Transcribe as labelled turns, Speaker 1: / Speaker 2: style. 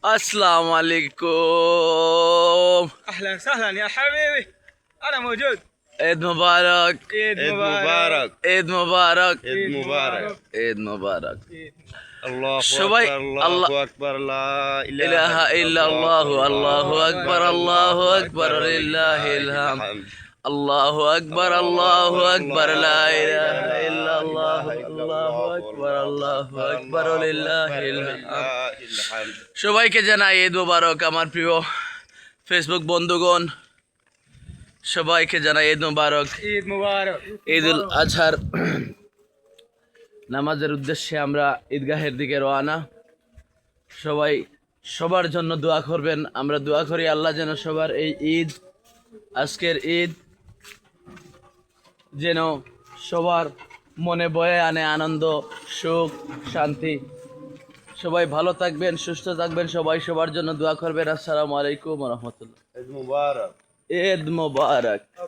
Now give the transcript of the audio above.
Speaker 1: السلام عليكم.
Speaker 2: اهلا وسهلا يا حبيبي، انا موجود.
Speaker 1: عيد مبارك.
Speaker 2: عيد
Speaker 3: عيد
Speaker 2: مبارك.
Speaker 3: مبارك.
Speaker 1: عيد مبارك.
Speaker 3: عيد مبارك.
Speaker 1: عيد مبارك.
Speaker 3: الله
Speaker 1: সবাই
Speaker 3: أكبر
Speaker 1: আল্লাহ
Speaker 3: الله أكبر لا
Speaker 1: ইলাহা ইল্লাল্লাহ আল্লাহু আকবার আল্লাহু আকবার লিল্লাহিল হামদ আল্লাহু আকবার লা ইলাহা ইল্লাল্লাহ আল্লাহু আকবার লিল্লাহিল হামদ। সবাইকে জানাই ঈদ মোবারক। আমার প্রিয় ফেসবুক বন্ধুগণ, সবাইকে জানাই ঈদ মোবারক।
Speaker 2: ঈদ মুবারক।
Speaker 1: ঈদুল আজহার নামাজের উদ্দেশ্যে আমরা ঈদগাহের দিকে রওনা। সবাই সবার জন্য দোয়া করবেন। আমরা দোয়া করি আল্লাহ যেন সবার এই ঈদ, আজকের ঈদ যেন সবার মনে বয়ে আনে আনন্দ, সুখ, শান্তি। সবাই ভালো থাকবেন, সুস্থ থাকবেন, সবাই সবার জন্য দোয়া করবেন। আসসালামু আলাইকুম ওয়া রাহমাতুল্লাহ।
Speaker 3: عيد مبارك.
Speaker 1: ঈদ মোবারক।